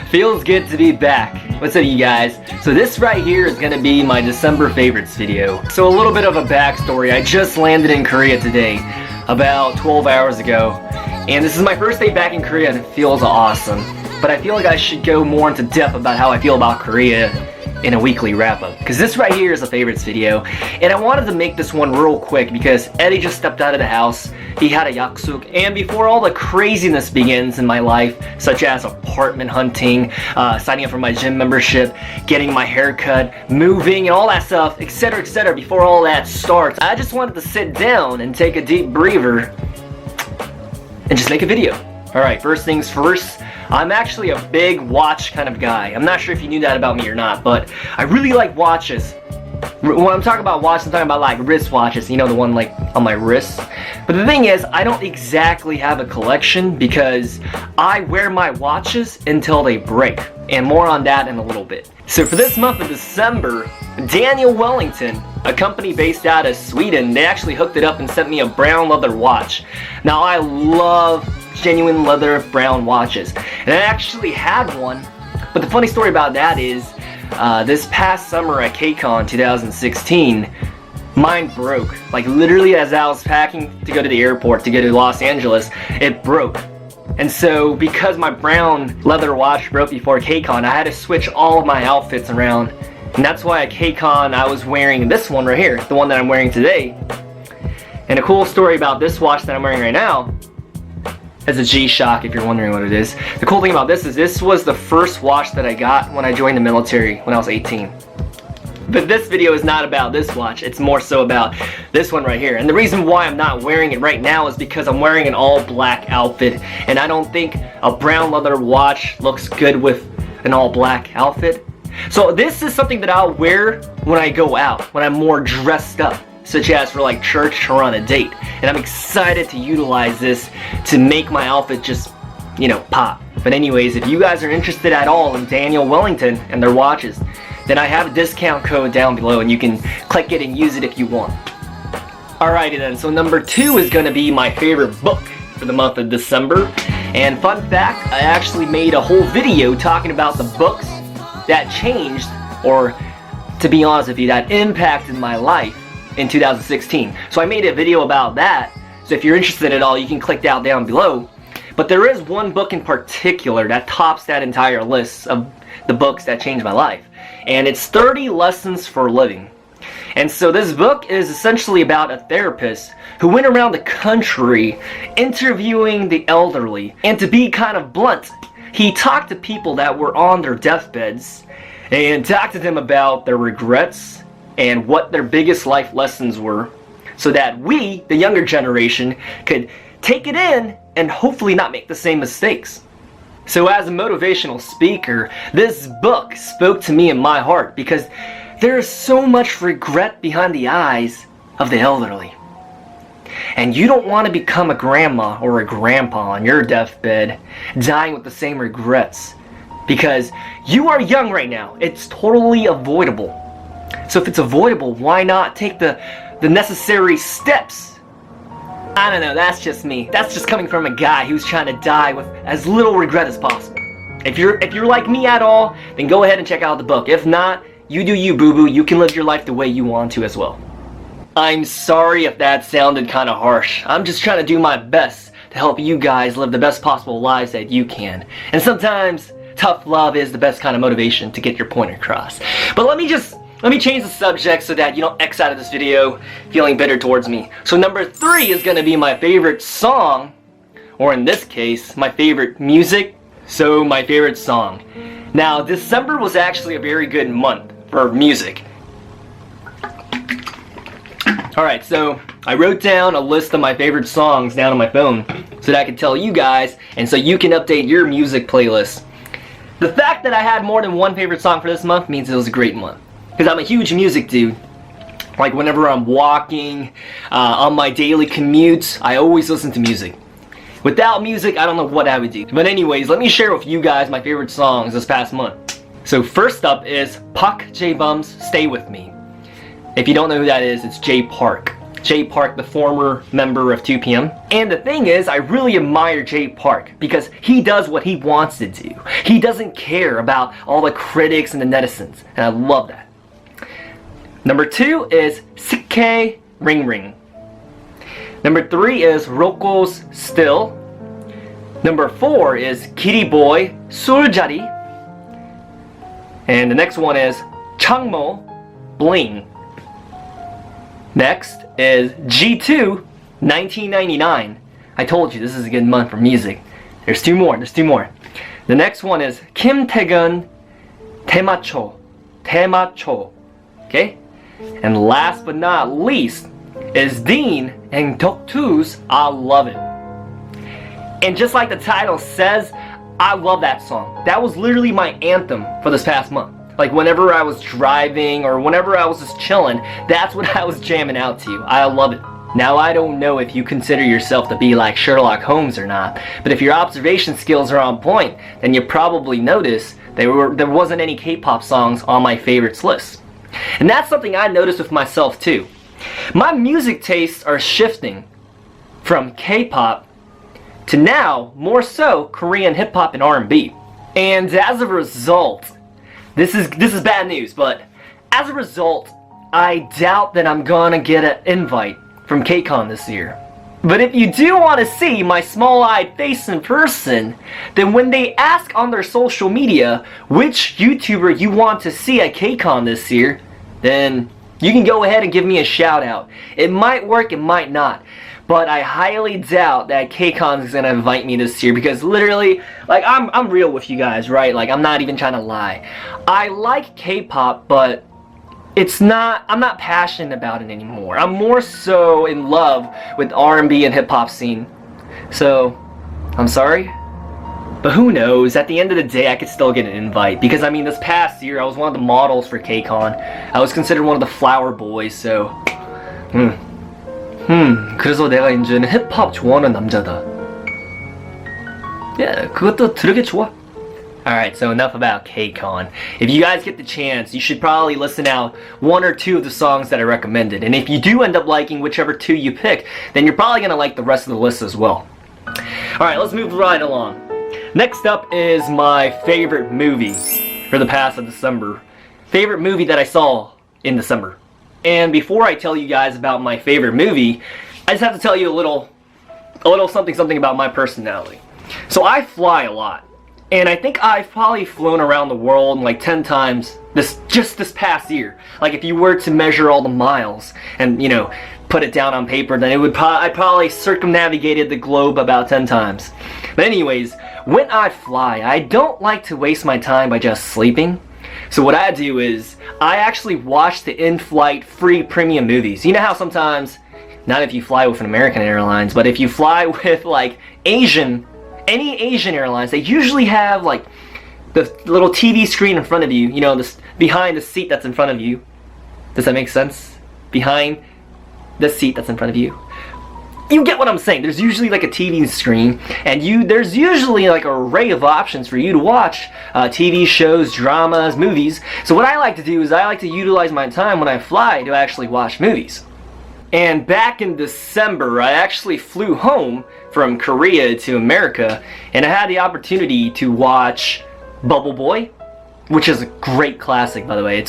Feels good to be back. What's up, you guys? So this right here is gonna be my December favorites video. So a little bit of a backstory. I just landed in Korea today, about 12 hours ago. And this is my first day back in Korea and it feels awesome. But I feel like I should go more into depth about how I feel about Korea in a weekly wrap-up. Because this right here is a favorites video. And I wanted to make this one real quick because Eddie just stepped out of the house. He had a yaksuk. And before all the craziness begins in my life, such as apartment hunting, signing up for my gym membership, getting my hair cut, moving, and all that stuff, etc., before all that starts, I just wanted to sit down and take a deep breather and just make a video. Alright, first things first, I'm actually a big watch kind of guy. I'm not sure if you knew that about me or not, but I really like watches. When I'm talking about watches, I'm talking about like wrist watches, you know, the one like on my wrist. But the thing is, I don't exactly have a collection because I wear my watches until they break. And more on that in a little bit. So for this month of December, Daniel Wellington, a company based out of Sweden, they actually hooked it up and sent me a brown leather watch. Now I love genuine leather brown watches, and I actually had one, but the funny story about that is this past summer at KCON 2016, mine broke. Like literally as I was packing to go to the airport to go to Los Angeles, it broke. And so because my brown leather watch broke before KCON, I had to switch all of my outfits around, and that's why at KCON I was wearing this one right here, the one that I'm wearing today. And a cool story about this watch that I'm wearing right now, it's a G-Shock if you're wondering what it is. The cool thing about this is this was the first watch that I got when I joined the military when I was 18. But this video is not about this watch, it's more so about this one right here. And the reason why I'm not wearing it right now is because I'm wearing an all black outfit, and I don't think a brown leather watch looks good with an all black outfit. So this is something that I'll wear when I go out, when I'm more dressed up, such as for like church or on a date. And I'm excited to utilize this to make my outfit just, you know, pop. But anyways, if you guys are interested at all in Daniel Wellington and their watches, then I have a discount code down below and you can click it and use it if you want. Alrighty then, so number 2 is gonna be my favorite book for the month of December. And fun fact, I actually made a whole video talking about the books that changed, or to be honest with you, that impacted my life in 2016. So I made a video about that, so if you're interested at all, you can click that down below. But there is one book in particular that tops that entire list of the books that changed my life, and it's 30 Lessons for Living. And so this book is essentially about a therapist who went around the country interviewing the elderly, and to be kind of blunt, he talked to people that were on their deathbeds and talked to them about their regrets and what their biggest life lessons were, so that we, the younger generation, could take it in and hopefully not make the same mistakes. So as a motivational speaker, this book spoke to me in my heart because there is so much regret behind the eyes of the elderly. And you don't want to become a grandma or a grandpa on your deathbed dying with the same regrets, because you are young right now. It's totally avoidable. So if it's avoidable, why not take the necessary steps? I don't know, that's just me. That's just coming from a guy who's trying to die with as little regret as possible. If you're like me at all, then go ahead and check out the book. If not, you do you, boo-boo. You can live your life the way you want to as well. I'm sorry if that sounded kind of harsh. I'm just trying to do my best to help you guys live the best possible lives that you can. And sometimes tough love is the best kind of motivation to get your point across. But let me change the subject so that you don't X out of this video feeling bitter towards me. So number 3 is gonna be my favorite song, or in this case, my favorite music. So my favorite song. Now, December was actually a very good month for music. Alright, so I wrote down a list of my favorite songs down on my phone so that I could tell you guys, and so you can update your music playlist. The fact that I had more than one favorite song for this month means it was a great month. Because I'm a huge music dude. Like whenever I'm walking, on my daily commutes, I always listen to music. Without music, I don't know what I would do. But anyways, let me share with you guys my favorite songs this past month. So first up is Park J-Bum's Stay With Me. If you don't know who that is, it's Jay Park. Jay Park, the former member of 2PM. And the thing is, I really admire Jay Park because he does what he wants to do. He doesn't care about all the critics and the netizens, and I love that. Number 2 is Sikke Ring Ring. Number 3 is Rocco's Still. Number 4 is Kitty Boy Surjari. And the next one is Changmo Bling. Next is G2 1999. I told you this is a good month for music. There's two more. The next one is Kim Taegeun Temacho. Okay? And last but not least is Dean and Doktu's I Love It. And just like the title says, I love that song. That was literally my anthem for this past month. Like whenever I was driving or whenever I was just chilling, that's what I was jamming out to. I love it. Now I don't know if you consider yourself to be like Sherlock Holmes or not, but if your observation skills are on point, then you probably notice there wasn't any K-pop songs on my favorites list. And that's something I noticed with myself too. My music tastes are shifting from K-pop to now, more so, Korean hip-hop and R&B. And as a result, this is bad news, but as a result, I doubt that I'm gonna get an invite from KCON this year. But if you do want to see my small-eyed face in person, then when they ask on their social media which YouTuber you want to see at KCON this year, then you can go ahead and give me a shout out. It might work, it might not. But I highly doubt that KCON is gonna invite me this year because literally, like I'm real with you guys, right? Like I'm not even trying to lie. I like K-pop, but I'm not passionate about it anymore. I'm more so in love with R&B and hip-hop scene. So, I'm sorry. But who knows, at the end of the day I could still get an invite. Because I mean this past year I was one of the models for KCON. I was considered one of the flower boys, so 그래서 내가 이제는 힙합 좋아하는 남자다. Yeah, 그것도 들으기 좋아. Alright, so enough about KCON. If you guys get the chance, you should probably listen out one or two of the songs that I recommended. And if you do end up liking whichever two you pick, then you're probably gonna like the rest of the list as well. Alright, let's move right along. Next up is my favorite movie for the past of December. Favorite movie that I saw in December. And before I tell you guys about my favorite movie, I just have to tell you a little something about my personality. So I fly a lot. And I think I've probably flown around the world like 10 times just this past year. Like if you were to measure all the miles and, you know, put it down on paper, then I probably circumnavigated the globe about 10 times. But anyways, when I fly, I don't like to waste my time by just sleeping. So what I do is, I actually watch the in-flight free premium movies. You know how sometimes, not if you fly with an American Airlines, but if you fly with like any Asian airlines, they usually have like the little TV screen in front of you, you know, this behind the seat that's in front of you. Does that make sense? Behind the seat that's in front of you. You get what I'm saying. There's usually like a TV screen, and there's usually like an array of options for you to watch TV shows, dramas, movies. So what I like to do is I like to utilize my time when I fly to actually watch movies. And back in December, I actually flew home from Korea to America, and I had the opportunity to watch Bubble Boy, which is a great classic, by the way. I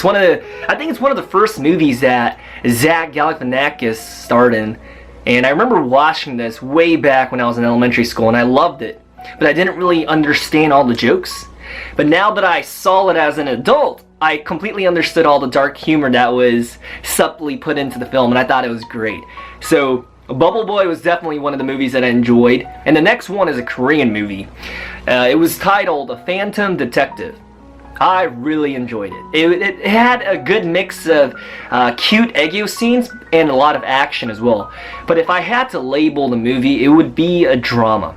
think it's one of the first movies that Zach Galifianakis starred in. And I remember watching this way back when I was in elementary school, and I loved it. But I didn't really understand all the jokes. But now that I saw it as an adult, I completely understood all the dark humor that was subtly put into the film, and I thought it was great. So, Bubble Boy was definitely one of the movies that I enjoyed. And the next one is a Korean movie. It was titled A Phantom Detective. I really enjoyed it. It had a good mix of cute aegyo scenes and a lot of action as well. But if I had to label the movie, it would be a drama.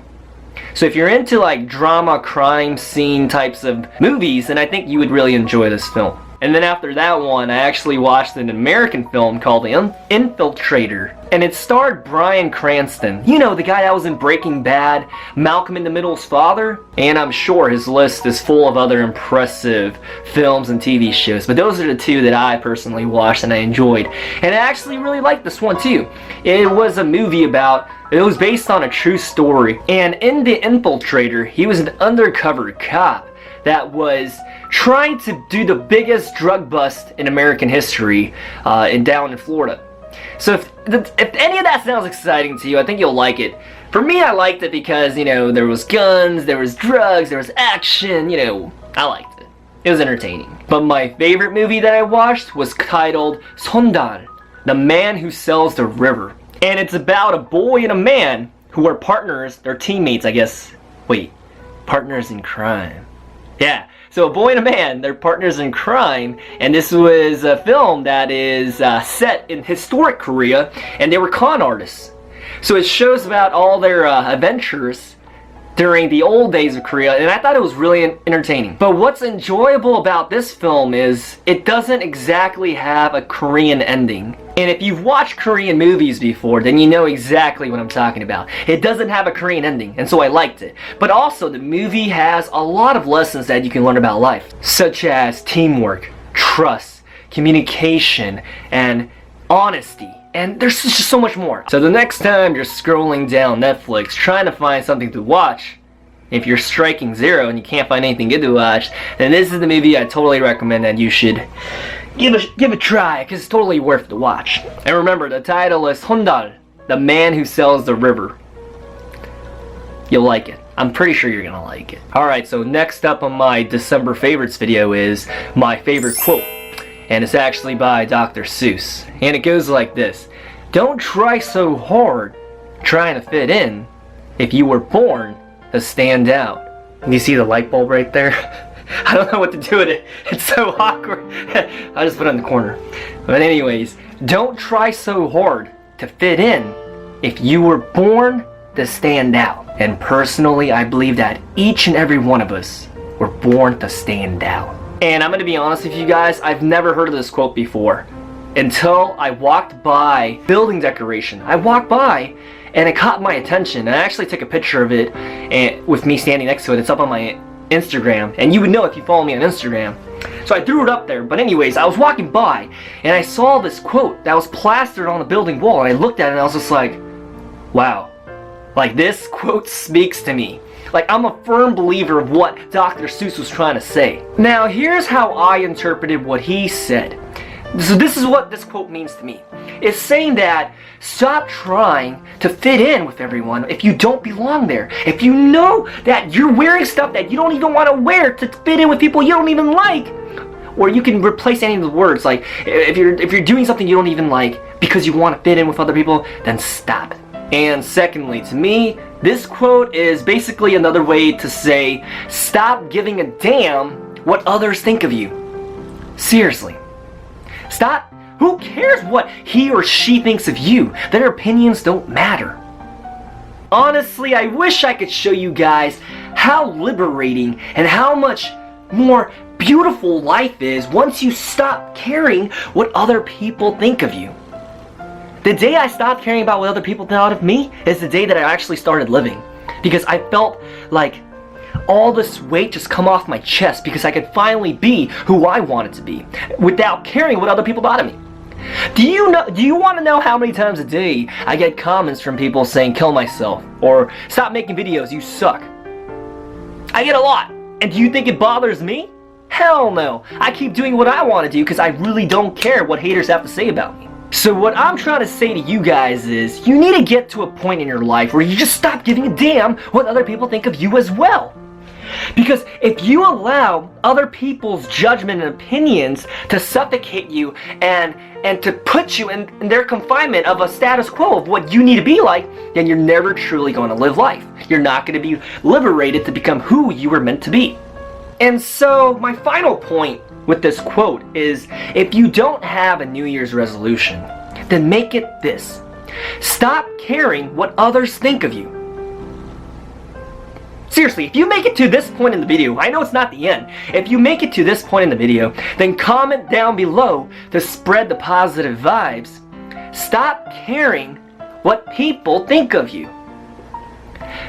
So if you're into like drama, crime scene types of movies, then I think you would really enjoy this film. And then after that one, I actually watched an American film called The Infiltrator. And it starred Bryan Cranston. You know, the guy that was in Breaking Bad, Malcolm in the Middle's father. And I'm sure his list is full of other impressive films and TV shows. But those are the two that I personally watched and I enjoyed. And I actually really liked this one too. It was a movie it was based on a true story. And in The Infiltrator, he was an undercover cop that was trying to do the biggest drug bust in American history down in Florida. So if any of that sounds exciting to you, I think you'll like it. For me, I liked it because, you know, there was guns, there was drugs, there was action, you know, I liked it. It was entertaining. But my favorite movie that I watched was titled Sondal, The Man Who Sells the River. And it's about a boy and a man who are partners, they're teammates, I guess. Wait, partners in crime. Yeah, so a boy and a man, they're partners in crime, and this was a film that is set in historic Korea, and they were con artists. So it shows about all their adventures during the old days of Korea, and I thought it was really entertaining. But what's enjoyable about this film is it doesn't exactly have a Korean ending. And if you've watched Korean movies before, then you know exactly what I'm talking about. It doesn't have a Korean ending, and so I liked it. But also, the movie has a lot of lessons that you can learn about life, such as teamwork, trust, communication, and honesty. And there's just so much more. So the next time you're scrolling down Netflix trying to find something to watch, if you're striking zero and you can't find anything good to watch, then this is the movie I totally recommend that you should give a try, because it's totally worth the watch. And remember, the title is Sondal, The Man Who Sells the River. You'll like it. I'm pretty sure you're gonna like it. Alright, so next up on my December favorites video is my favorite quote. And it's actually by Dr. Seuss. And it goes like this: don't try so hard trying to fit in if you were born to stand out. You see the light bulb right there? I don't know what to do with it. It's so awkward. I'll just put it in the corner. But anyways, don't try so hard to fit in if you were born to stand out. And personally, I believe that each and every one of us were born to stand out. And I'm gonna be honest with you guys, I've never heard of this quote before until I walked by building decoration. I walked by and it caught my attention, and I actually took a picture of it and with me standing next to it. It's up on my Instagram, and you would know if you follow me on Instagram. So I threw it up there. But anyways, I was walking by and I saw this quote that was plastered on the building wall, and I looked at it and I was just like, wow, like this quote speaks to me. Like, I'm a firm believer of what Dr. Seuss was trying to say. Now, here's how I interpreted what he said. So this is what this quote means to me. It's saying that stop trying to fit in with everyone if you don't belong there. If you know that you're wearing stuff that you don't even want to wear to fit in with people you don't even like, or you can replace any of the words, like if you're doing something you don't even like because you want to fit in with other people, then stop it. And secondly, to me, this quote is basically another way to say, stop giving a damn what others think of you. Seriously. Stop. Who cares what he or she thinks of you? Their opinions don't matter. Honestly, I wish I could show you guys how liberating and how much more beautiful life is once you stop caring what other people think of you. The day I stopped caring about what other people thought of me is the day that I actually started living. Because I felt like all this weight just come off my chest because I could finally be who I wanted to be without caring what other people thought of me. Do you want to know how many times a day I get comments from people saying kill myself or stop making videos, you suck? I get a lot. And do you think it bothers me? Hell no. I keep doing what I want to do because I really don't care what haters have to say about me. So what I'm trying to say to you guys is, you need to get to a point in your life where you just stop giving a damn what other people think of you as well. Because if you allow other people's judgment and opinions to suffocate you and to put you in their confinement of a status quo of what you need to be like, then you're never truly going to live life. You're not going to be liberated to become who you were meant to be. And so my final point with this quote is, if you don't have a New Year's resolution, then make it this: stop caring what others think of you. Seriously, if you make it to this point in the video, I know it's not the end. If you make it to this point in the video, then comment down below to spread the positive vibes. Stop caring what people think of you.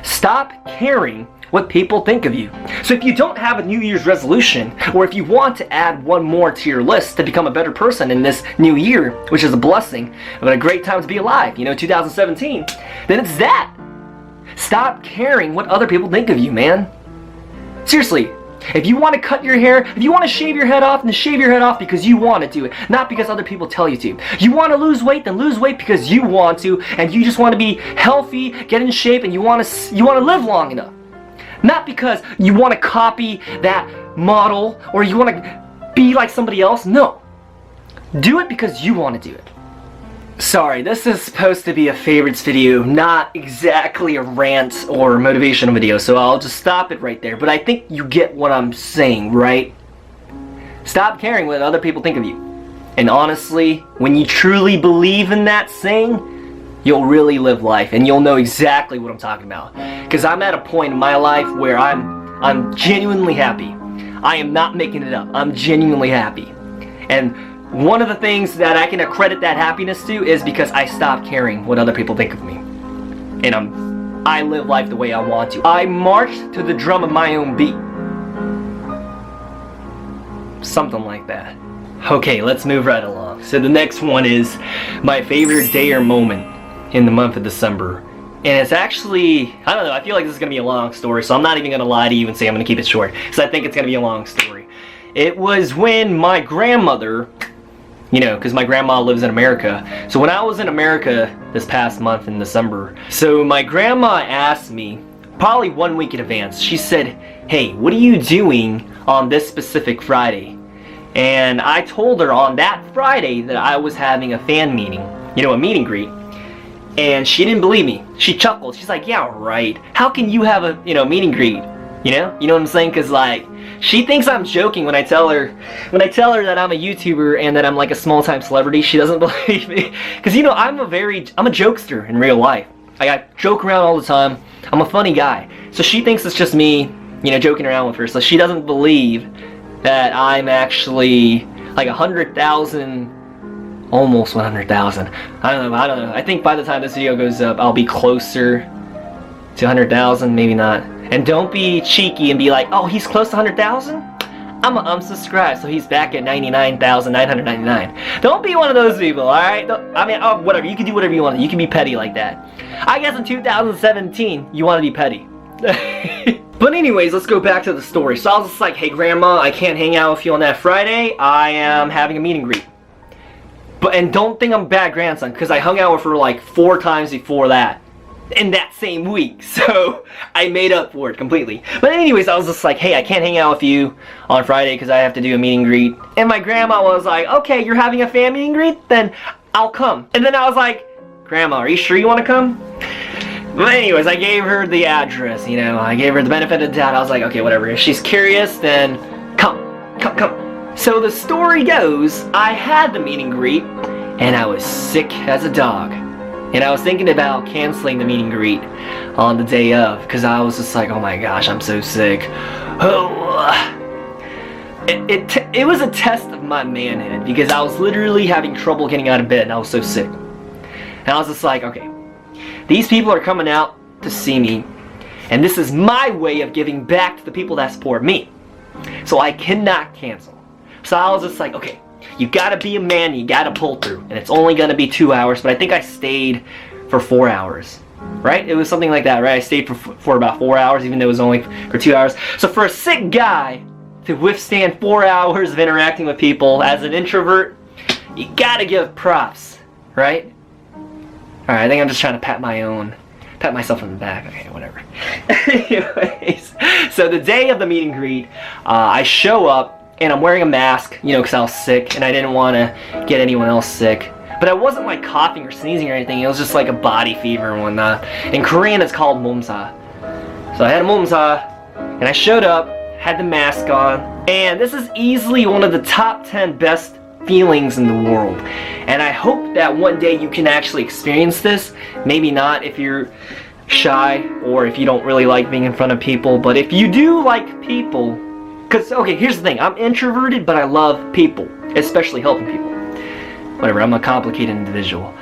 Stop caring what people think of you. So if you don't have a New Year's resolution, or if you want to add one more to your list to become a better person in this new year, which is a blessing, but a great time to be alive, 2017, then it's that. Stop caring what other people think of you, man. Seriously, if you want to cut your hair, if you want to shave your head off, then shave your head off because you want to do it, not because other people tell you to. You want to lose weight, then lose weight because you want to, and you just want to be healthy, get in shape, and you want to live long enough. Not because you want to copy that model or you want to be like somebody else. No. Do it because you want to do it. Sorry, this is supposed to be a favorites video, not exactly a rant or motivational video, so I'll just stop it right there. But I think you get what I'm saying, right? Stop caring what other people think of you. And honestly, when you truly believe in that saying, you'll really live life, and you'll know exactly what I'm talking about. Because I'm at a point in my life where I'm genuinely happy. I am not making it up. I'm genuinely happy. And one of the things that I can accredit that happiness to is because I stopped caring what other people think of me. And I live life the way I want to. I march to the drum of my own beat. Something like that. Okay, let's move right along. So the next one is my favorite day or moment in the month of December. And it's actually, I don't know, I feel like this is going to be a long story, so I'm not even going to lie to you and say I'm going to keep it short, because I think it's going to be a long story. It was when my grandmother, because my grandma lives in America, so when I was in America this past month in December, so my grandma asked me, probably 1 week in advance, she said, hey, what are you doing on this specific Friday? And I told her on that Friday that I was having a fan meeting, a meet and greet. And she didn't believe me. She chuckled. She's like, yeah, right. How can you have a, meet and greet? You know what I'm saying? Because, like, she thinks I'm joking when I tell her that I'm a YouTuber and that I'm, like, a small-time celebrity. She doesn't believe me. Because, I'm a jokester in real life. I joke around all the time. I'm a funny guy. So she thinks it's just me, joking around with her. So she doesn't believe that I'm actually, like, 100,000... almost 100,000. I don't know. I think by the time this video goes up, I'll be closer to 100,000, maybe not. And don't be cheeky and be like, oh, he's close to 100,000? I'm unsubscribed, so he's back at 99,999. Don't be one of those people, alright? Whatever. You can do whatever you want. You can be petty like that. I guess in 2017, you want to be petty. But anyways, let's go back to the story. So I was just like, hey, Grandma, I can't hang out with you on that Friday. I am having a meet and greet. And don't think I'm a bad grandson, because I hung out with her like 4 times before that. In that same week. So I made up for it completely. But anyways, I was just like, hey, I can't hang out with you on Friday because I have to do a meet and greet. And my grandma was like, okay, you're having a fan meet and greet? Then I'll come. And then I was like, Grandma, are you sure you want to come? But anyways, I gave her the address, I gave her the benefit of the doubt. I was like, okay, whatever. If she's curious, then come. So the story goes, I had the meet and greet, and I was sick as a dog. And I was thinking about canceling the meet and greet on the day of, because I was just like, oh my gosh, I'm so sick. It was a test of my manhood, because I was literally having trouble getting out of bed, and I was so sick. And I was just like, okay, these people are coming out to see me, and this is my way of giving back to the people that support me. So I cannot cancel. So I was just like, okay, you gotta be a man, you gotta pull through. And it's only gonna be 2 hours, but I think I stayed for 4 hours. Right? It was something like that, right? I stayed for about 4 hours, even though it was only for 2 hours. So for a sick guy to withstand 4 hours of interacting with people as an introvert, you gotta give props, right? Alright, I think I'm just trying to pat myself on the back. Okay, whatever. Anyways, so the day of the meet and greet, I show up, and I'm wearing a mask, because I was sick, and I didn't want to get anyone else sick. But I wasn't, like, coughing or sneezing or anything. It was just, like, a body fever and whatnot. In Korean, it's called 몸사. So I had a 몸사, and I showed up, had the mask on, and this is easily one of the top 10 best feelings in the world. And I hope that one day you can actually experience this. Maybe not if you're shy, or if you don't really like being in front of people. But if you do like people, because, okay, here's the thing, I'm introverted, but I love people, especially helping people. Whatever, I'm a complicated individual.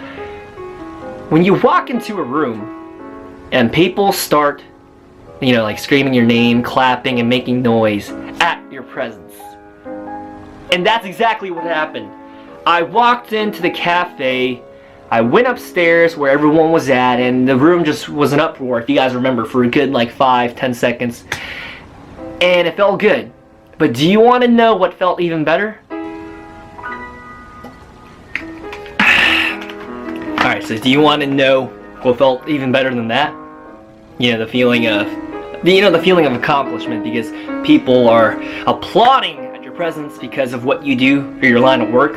When you walk into a room and people start, you know, like screaming your name, clapping, and making noise at your presence. And that's exactly what happened. I walked into the cafe, I went upstairs where everyone was at, and the room just was an uproar, if you guys remember, for a good like 5-10 seconds. And it felt good. But do you want to know what felt even better? Alright, so do you want to know what felt even better than that? You know, the feeling of accomplishment, because people are applauding at your presence because of what you do for your line of work.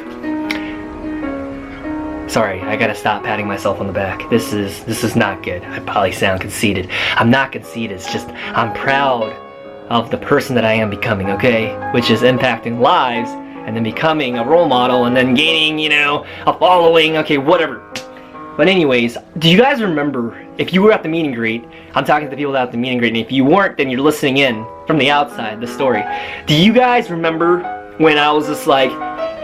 Sorry, I gotta stop patting myself on the back. This is not good. I probably sound conceited. I'm not conceited, it's just I'm proud of the person that I am becoming, okay? Which is impacting lives, and then becoming a role model, and then gaining, you know, a following, okay, whatever. But anyways, do you guys remember, if you were at the meet and greet, I'm talking to the people at the meet and greet, and if you weren't, then you're listening in from the outside, the story. Do you guys remember when I was just like,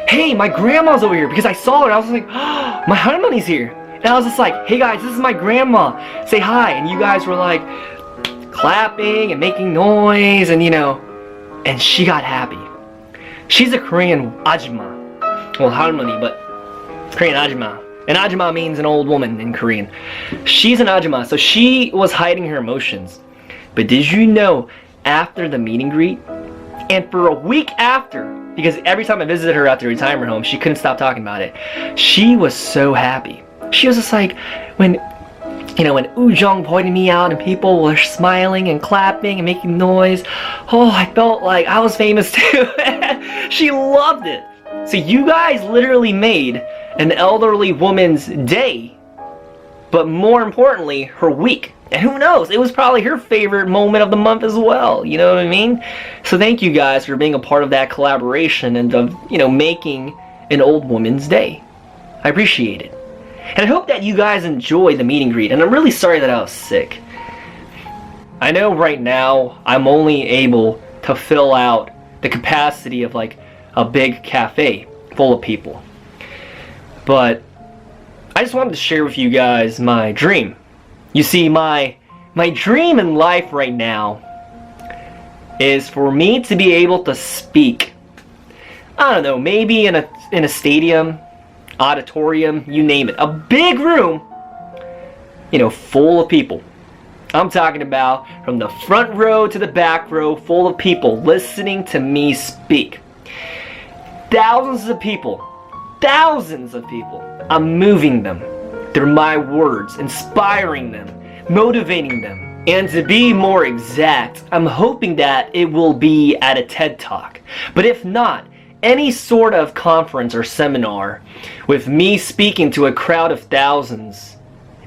hey, my grandma's over here, because I saw her, and I was like, oh, my honeymoon's here. And I was just like, hey guys, this is my grandma, say hi. And you guys were like, clapping and making noise, and you know, and she got happy. She's a Korean ajima. Well, harmony, but Korean ajima. And ajima means an old woman in Korean. She's an ajima, so she was hiding her emotions. But did you know, after the meet and greet, and for a week after, because every time I visited her at the retirement home, she couldn't stop talking about it, she was so happy. She was just like, when Ujong pointed me out and people were smiling and clapping and making noise, oh, I felt like I was famous too. She loved it. So you guys literally made an elderly woman's day, but more importantly, her week. And who knows, it was probably her favorite moment of the month as well, you know what I mean? So thank you guys for being a part of that collaboration and of, you know, making an old woman's day. I appreciate it. And I hope that you guys enjoy the meet and greet, and I'm really sorry that I was sick. I know right now I'm only able to fill out the capacity of like a big cafe full of people. But I just wanted to share with you guys my dream. You see, my dream in life right now is for me to be able to speak. I don't know, maybe in a stadium, auditorium, you name it. A big room, you know, full of people. I'm talking about from the front row to the back row, full of people listening to me speak. Thousands of people. I'm moving them through my words, inspiring them, motivating them. And to be more exact, I'm hoping that it will be at a TED Talk. But if not, any sort of conference or seminar with me speaking to a crowd of thousands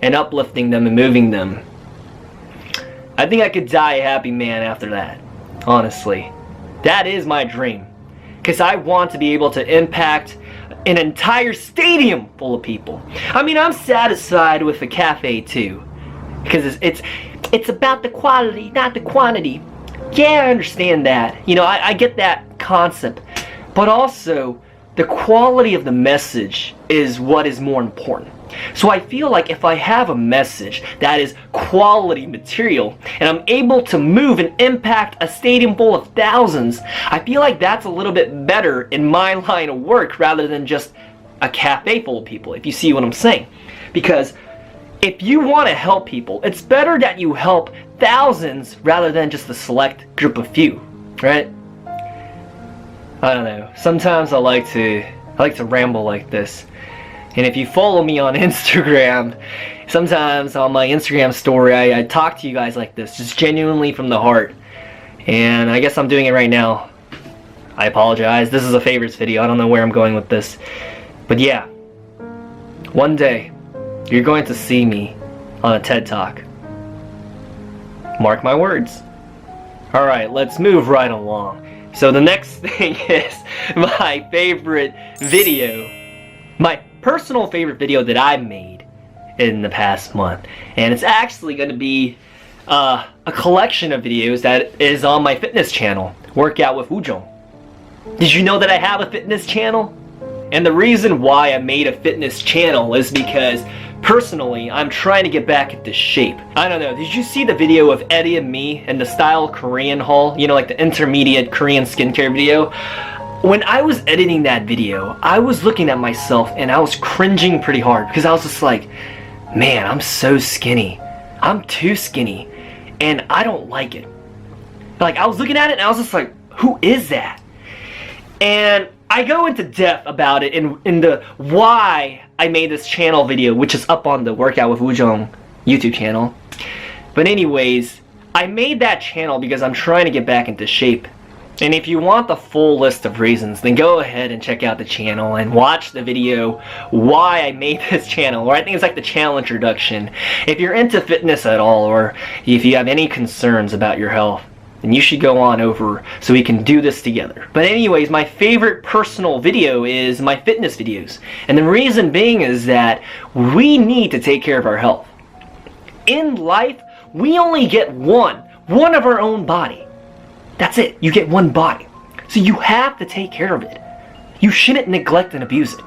and uplifting them and moving them. I think I could die a happy man after that, honestly. That is my dream. Because I want to be able to impact an entire stadium full of people. I mean, I'm satisfied with the cafe too. Because it's about the quality, not the quantity. Yeah, I understand that. You know, I get that concept. But also, the quality of the message is what is more important. So I feel like if I have a message that is quality material, and I'm able to move and impact a stadium full of thousands, I feel like that's a little bit better in my line of work rather than just a cafe full of people, if you see what I'm saying. Because if you want to help people, it's better that you help thousands rather than just a select group of few, right? I don't know. Sometimes I like to ramble like this. And if you follow me on Instagram, sometimes on my Instagram story, I talk to you guys like this, just genuinely from the heart. And I guess I'm doing it right now. I apologize. This is a favorites video. I don't know where I'm going with this. But yeah, one day, you're going to see me on a TED Talk. Mark my words. Alright, let's move right along. So the next thing is my favorite video. My personal favorite video that I made in the past month. And it's actually going to be a collection of videos that is on my fitness channel, Workout with Wujong. Did you know that I have a fitness channel? And the reason why I made a fitness channel is because personally, I'm trying to get back into shape. I don't know, did you see the video of Eddie and me in the Style Korean haul? You know, like the intermediate Korean skincare video? When I was editing that video, I was looking at myself and I was cringing pretty hard because I was just like, man, I'm so skinny. I'm too skinny and I don't like it. Like, I was looking at it and I was just like, who is that? And I go into depth about it in the why I made this channel video, which is up on the Workout with Wujong YouTube channel. But anyways, I made that channel because I'm trying to get back into shape. And if you want the full list of reasons, then go ahead and check out the channel and watch the video why I made this channel, or I think it's like the channel introduction. If you're into fitness at all, or if you have any concerns about your health, then you should go on over so we can do this together. But anyways, my favorite personal video is my fitness videos. And the reason being is that we need to take care of our health. In life, we only get one of our own body. That's it. You get one body. So you have to take care of it. You shouldn't neglect and abuse it,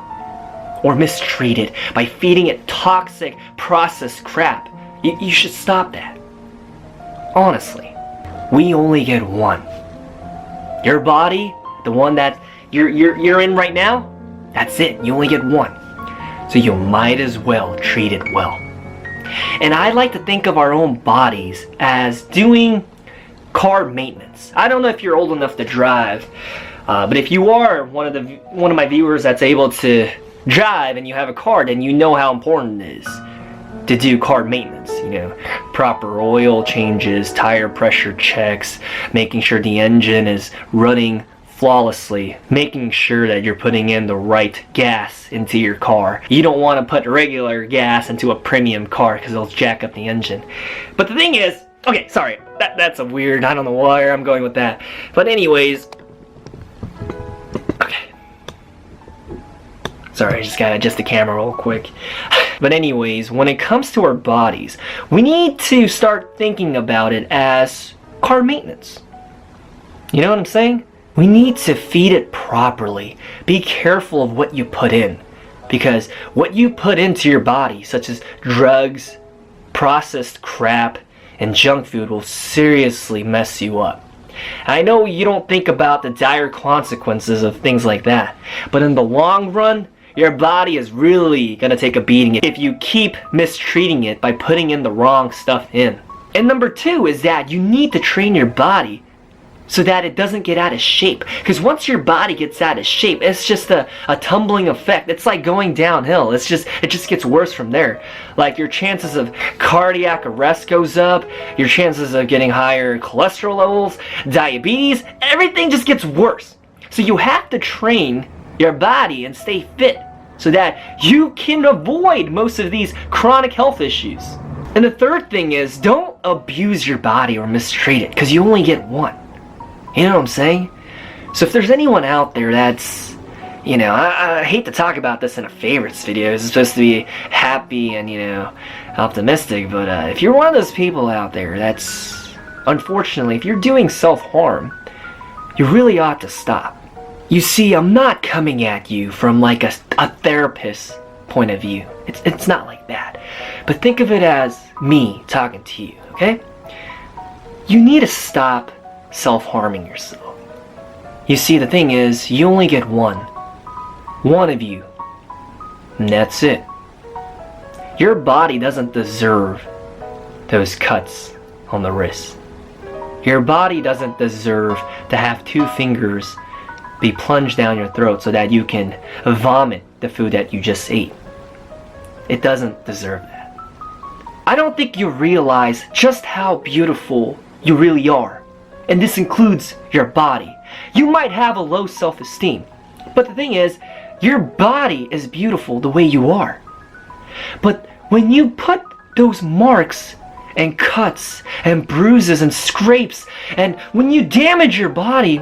or mistreat it by feeding it toxic, processed crap. You should stop that. Honestly. We only get one. Your body, the one that you're in right now, that's it. You only get one. So you might as well treat it well. And I like to think of our own bodies as doing car maintenance. I don't know if you're old enough to drive, but if you are one of my viewers that's able to drive and you have a car, then you know how important it is to do car maintenance, you know, proper oil changes, tire pressure checks, making sure the engine is running flawlessly, making sure that you're putting in the right gas into your car. You don't want to put regular gas into a premium car because it'll jack up the engine. But the thing is, okay, sorry, that's a weird, I don't know where I'm going with that. But anyways, okay. Sorry, I just gotta adjust the camera real quick. But anyways, when it comes to our bodies, we need to start thinking about it as car maintenance. You know what I'm saying? We need to feed it properly. Be careful of what you put in. Because what you put into your body, such as drugs, processed crap, and junk food, will seriously mess you up. I know you don't think about the dire consequences of things like that, but in the long run, your body is really gonna take a beating if you keep mistreating it by putting in the wrong stuff in. And number two is that you need to train your body so that it doesn't get out of shape. Because once your body gets out of shape, it's just a tumbling effect. It's like going downhill. It just gets worse from there. Like, your chances of cardiac arrest goes up, your chances of getting higher cholesterol levels, diabetes, everything just gets worse. So you have to train your body and stay fit so that you can avoid most of these chronic health issues. And the third thing is, don't abuse your body or mistreat it, because you only get one. You know what I'm saying? So if there's anyone out there that's, you know, I hate to talk about this in a favorites video. It's supposed to be happy and, you know, optimistic, but if you're one of those people out there that's, unfortunately, if you're doing self-harm, you really ought to stop. You see, I'm not coming at you from like a therapist point of view. It's not like that. But think of it as me talking to you, okay? You need to stop self-harming yourself. You see, the thing is, you only get one of you, and that's it. Your body doesn't deserve those cuts on the wrist. Your body doesn't deserve to have 2 fingers be plunged down your throat so that you can vomit the food that you just ate. It doesn't deserve that. I don't think you realize just how beautiful you really are. And this includes your body. You might have a low self-esteem, but the thing is, your body is beautiful the way you are. But when you put those marks and cuts and bruises and scrapes, and when you damage your body,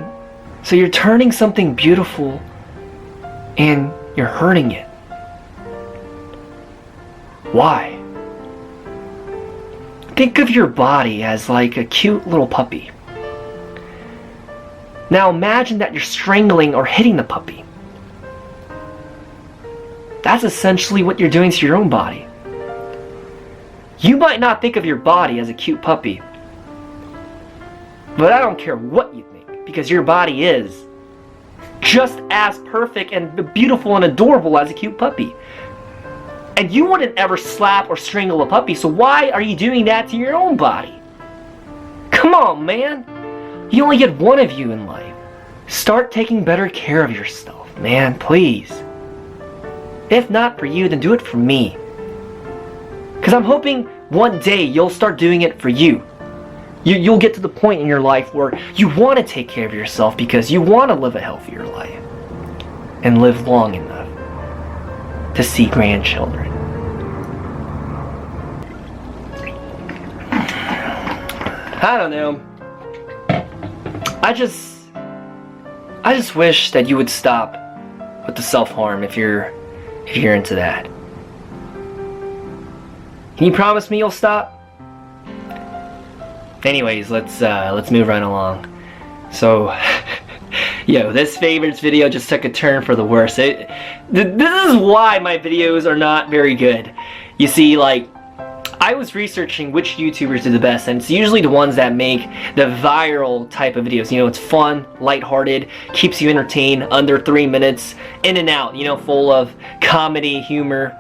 so you're turning something beautiful and you're hurting it. Why? think of your body as like a cute little puppy. Now imagine that you're strangling or hitting the puppy. That's essentially what you're doing to your own body. You might not think of your body as a cute puppy, but I don't care what you think, because your body is just as perfect and beautiful and adorable as a cute puppy. And you wouldn't ever slap or strangle a puppy, so why are you doing that to your own body? Come on, man. You only get one of you in life. Start taking better care of yourself, man, please. If not for you, then do it for me. Because I'm hoping one day you'll start doing it for you. You'll get to the point in your life where you want to take care of yourself because you want to live a healthier life and live long enough to see grandchildren. I don't know. I just wish that you would stop with the self-harm if you're into that. Can you promise me you'll stop? Anyways, let's move right along. So, this favorites video just took a turn for the worse. This is why my videos are not very good. You see, like, I was researching which YouTubers do the best, and it's usually the ones that make the viral type of videos. You know, it's fun, lighthearted, keeps you entertained, under 3 minutes, in and out, you know, full of comedy, humor.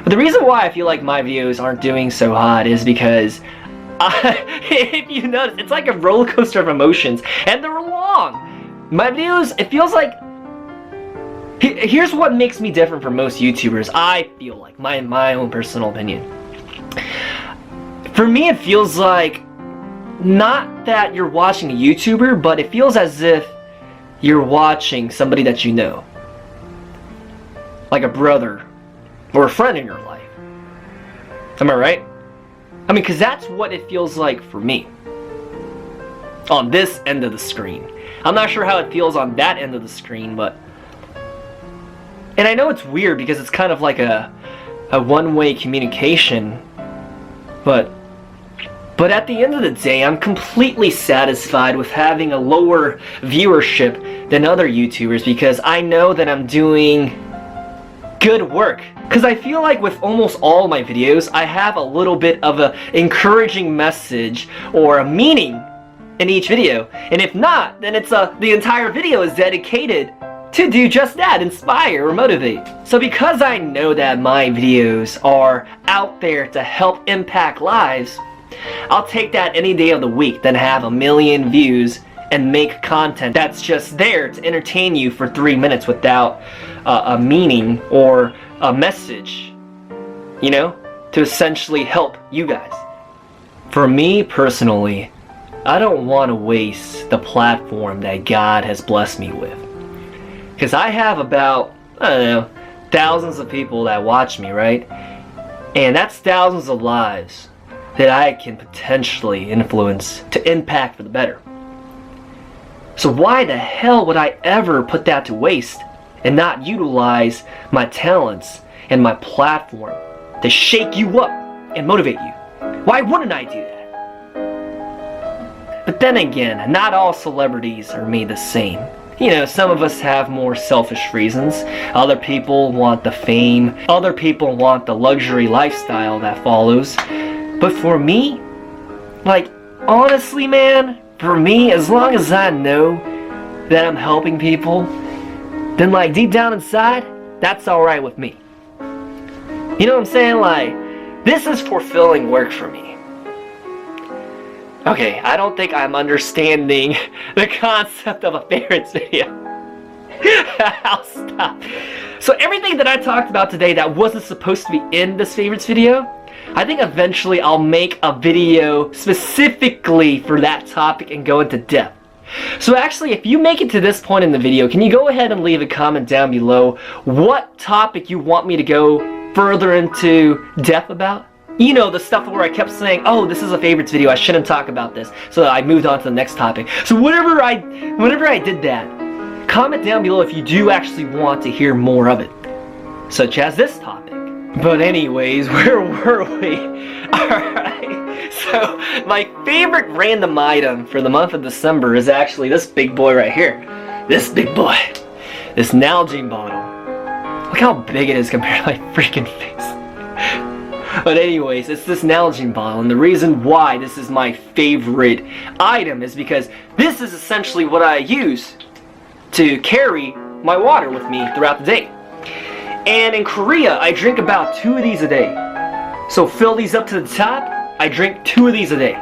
But the reason why I feel like my videos aren't doing so hot is because, if you notice, it's like a roller coaster of emotions, and they're long. My videos, it feels like, here's what makes me different from most YouTubers, I feel like, my own personal opinion. For me, it feels like, not that you're watching a YouTuber, but it feels as if you're watching somebody that you know. Like a brother or a friend in your life. Am I right? I mean, because that's what it feels like for me. On this end of the screen. I'm not sure how it feels on that end of the screen, but... And I know it's weird because it's kind of like a one-way communication, but at the end of the day, I'm completely satisfied with having a lower viewership than other YouTubers because I know that I'm doing good work. Because I feel like with almost all my videos, I have a little bit of an encouraging message or a meaning in each video. And if not, then it's the entire video is dedicated to do just that, inspire or motivate. So because I know that my videos are out there to help impact lives, I'll take that any day of the week than have 1 million views and make content that's just there to entertain you for 3 minutes without a meaning or a message, you know, to essentially help you guys. For me personally, I don't want to waste the platform that God has blessed me with. Because I have about, I don't know, thousands of people that watch me, right? And that's thousands of lives that I can potentially influence to impact for the better. So why the hell would I ever put that to waste and not utilize my talents and my platform to shake you up and motivate you? Why wouldn't I do that? But then again, not all celebrities are made the same. You know, some of us have more selfish reasons. Other people want the fame. Other people want the luxury lifestyle that follows. But for me, like, honestly, man, for me, as long as I know that I'm helping people, then, like, deep down inside, that's alright with me. You know what I'm saying? Like, this is fulfilling work for me. Okay, I don't think I'm understanding the concept of a favorites video. I'll stop. So everything that I talked about today that wasn't supposed to be in this favorites video, I think eventually I'll make a video specifically for that topic and go into depth. So actually, if you make it to this point in the video, can you go ahead and leave a comment down below what topic you want me to go further into depth about? You know, the stuff where I kept saying, oh, this is a favorites video, I shouldn't talk about this. So I moved on to the next topic. So whenever I did that, comment down below if you do actually want to hear more of it. Such as this topic. But anyways, where were we? Alright. So, my favorite random item for the month of December is actually this big boy right here. This big boy. This Nalgene bottle. Look how big it is compared to my freaking face. But anyways, it's this Nalgene bottle, and the reason why this is my favorite item is because this is essentially what I use to carry my water with me throughout the day. And in Korea, I drink about 2 of these a day. So fill these up to the top, I drink 2 of these a day.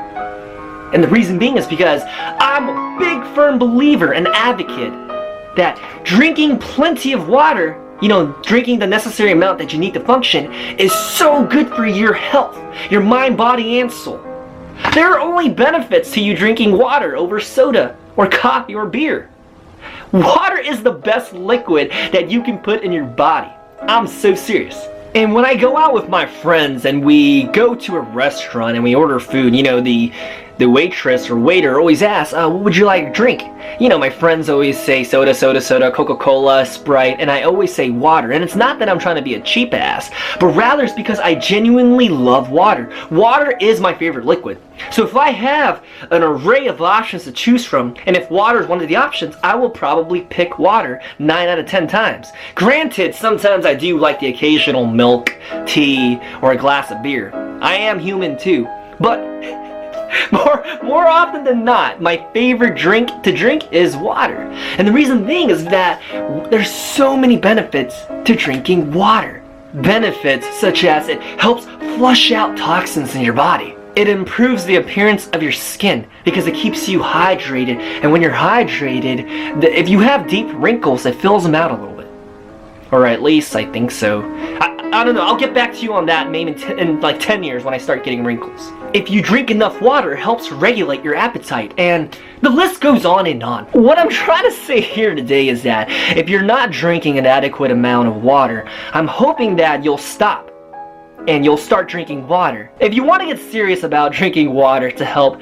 And the reason being is because I'm a big firm believer and advocate that drinking plenty of water, you know, drinking the necessary amount that you need to function, is so good for your health, your mind, body, and soul. There are only benefits to you drinking water over soda or coffee or beer. Water is the best liquid that you can put in your body. I'm so serious. And when I go out with my friends and we go to a restaurant and we order food, you know, the waitress or waiter always asks, what would you like to drink? You know, my friends always say soda, Coca-Cola, Sprite, and I always say water. And it's not that I'm trying to be a cheap ass, but rather it's because I genuinely love water. Water is my favorite liquid. So if I have an array of options to choose from, and if water is one of the options, I will probably pick water 9 out of 10 times. Granted, sometimes I do like the occasional milk, tea, or a glass of beer. I am human too, but more often than not, my favorite drink to drink is water. And the reason being is that there's so many benefits to drinking water. Benefits such as it helps flush out toxins in your body. It improves the appearance of your skin because it keeps you hydrated. And when you're hydrated, if you have deep wrinkles, it fills them out a little bit. Or at least I think so. I don't know, I'll get back to you on that maybe in like 10 years when I start getting wrinkles. If you drink enough water, it helps regulate your appetite, and the list goes on and on. What I'm trying to say here today is that if you're not drinking an adequate amount of water, I'm hoping that you'll stop and you'll start drinking water. If you want to get serious about drinking water to help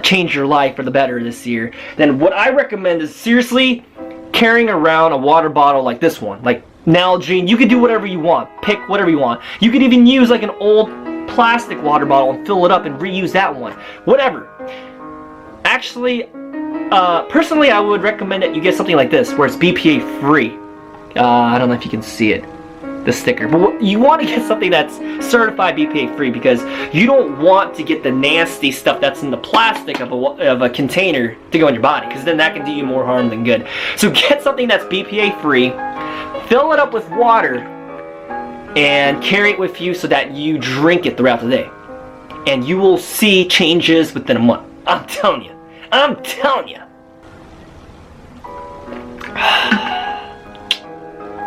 change your life for the better this year, then what I recommend is seriously carrying around a water bottle like this one, like Nalgene. You can do whatever you want, pick whatever you want. You could even use like an old plastic water bottle and fill it up and reuse that one, whatever. Actually, personally, I would recommend that you get something like this where it's BPA free. I don't know if you can see it, the sticker, but you want to get something that's certified BPA free because you don't want to get the nasty stuff that's in the plastic of a container to go in your body, because then that can do you more harm than good. So get something that's BPA free, fill it up with water, and carry it with you so that you drink it throughout the day. And you will see changes within a month. I'm telling you. I'm telling you.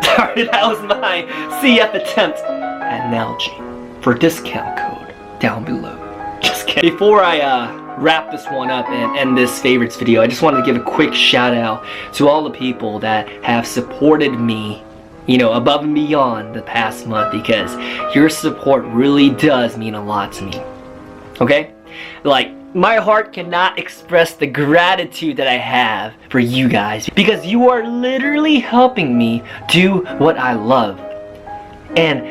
Sorry, that was my CF attempt at Nalgene for discount code down below. Just kidding. Before I wrap this one up and end this favorites video, I just wanted to give a quick shout out to all the people that have supported me, you know, above and beyond the past month, because your support really does mean a lot to me. Okay? Like, my heart cannot express the gratitude that I have for you guys, because you are literally helping me do what I love. And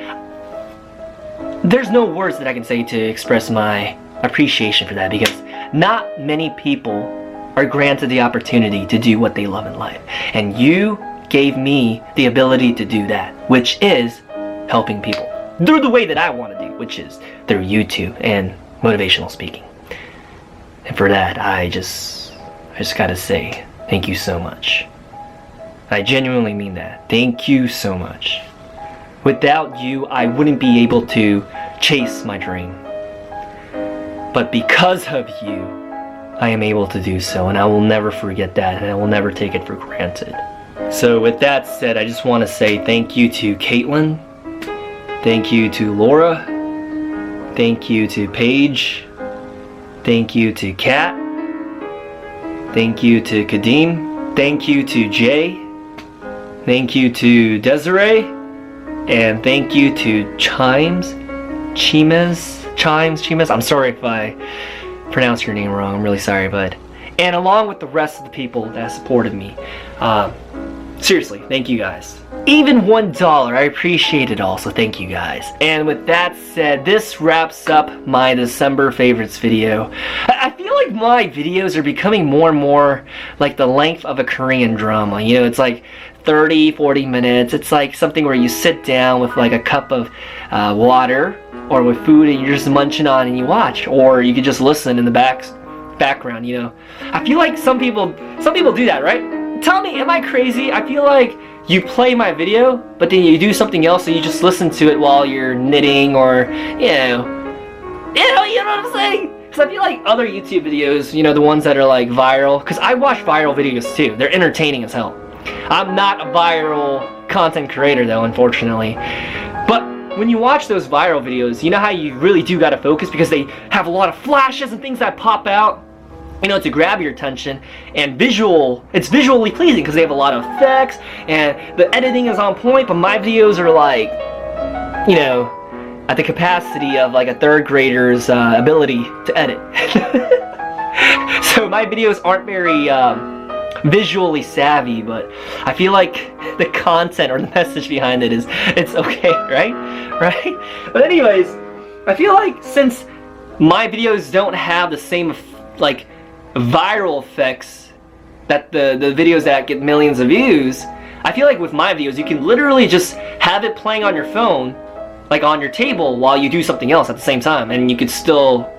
there's no words that I can say to express my appreciation for that, because not many people are granted the opportunity to do what they love in life. And you gave me the ability to do that, which is helping people through the way that I want to do, which is through YouTube and motivational speaking. And for that, I just gotta say thank you so much. I genuinely mean that. Thank you so much. Without you, I wouldn't be able to chase my dream. But because of you, I am able to do so, and I will never forget that, and I will never take it for granted. So with that said, I just want to say thank you to Caitlin, thank you to Laura, thank you to Paige, thank you to Kat, thank you to Kadeem, thank you to Jay, thank you to Desiree, and thank you to Chimes. I'm sorry if I pronounced your name wrong, I'm really sorry, bud. And along with the rest of the people that supported me, seriously, thank you guys. even $1. I appreciate it all, so thank you guys. And with that said, this wraps up my December favorites video. I feel like my videos are becoming more and more like the length of a Korean drama. You know, it's like 30-40 minutes. It's like something where you sit down with like a cup of water or with food and you're just munching on and you watch, or you could just listen in the background, you know. I feel like some people do that, right? Tell me, am I crazy? I feel like you play my video, but then you do something else, so you just listen to it while you're knitting, or you know what I'm saying? Because I feel like other YouTube videos, you know, the ones that are like viral, because I watch viral videos too. They're entertaining as hell. I'm not a viral content creator though, unfortunately. But when you watch those viral videos, you know how you really do gotta focus because they have a lot of flashes and things that pop out, you know, to grab your attention, and it's visually pleasing because they have a lot of effects and the editing is on point. But my videos are like, you know, at the capacity of like a third grader's ability to edit. So my videos aren't very visually savvy, but I feel like the content or the message behind it's okay, right? But anyways, I feel like since my videos don't have the same like viral effects that the videos that get millions of views, I feel like with my videos you can literally just have it playing on your phone, like on your table, while you do something else at the same time, and you could still,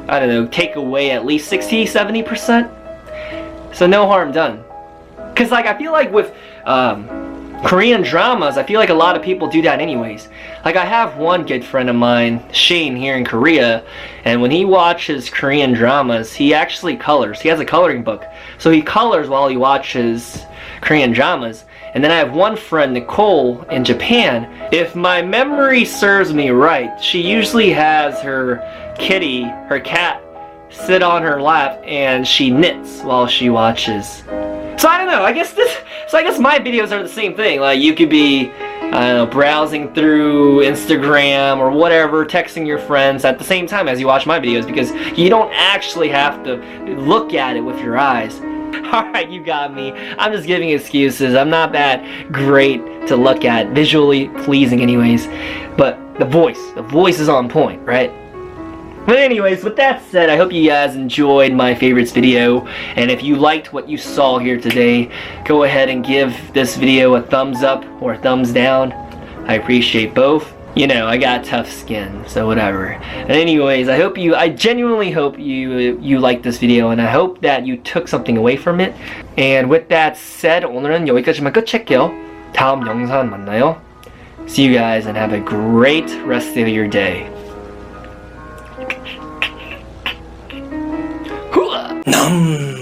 I don't know, take away at least 60-70%. So no harm done. Cause like I feel like with Korean dramas, I feel like a lot of people do that anyways. Like I have one good friend of mine, Shane, here in Korea, and when he watches Korean dramas, he actually colors. He has a coloring book. So he colors while he watches Korean dramas. And then I have one friend, Nicole, in Japan. If my memory serves me right, she usually has her kitty, her cat, sit on her lap and she knits while she watches. So I don't know, I guess my videos are the same thing. Like you could be, I don't know, browsing through Instagram or whatever, texting your friends at the same time as you watch my videos, because you don't actually have to look at it with your eyes. Alright, you got me. I'm just giving excuses. I'm not that great to look at, visually pleasing anyways. But the voice is on point, right? But anyways, with that said, I hope you guys enjoyed my favorites video, and if you liked what you saw here today, go ahead and give this video a thumbs up or a thumbs down. I appreciate both. You know, I got tough skin, so whatever. And anyways, I genuinely hope you liked this video, and I hope that you took something away from it. And with that said, 오늘은 여기까지만 끝낼게요. 다음 영상 만나요. See you guys and have a great rest of your day. Nom.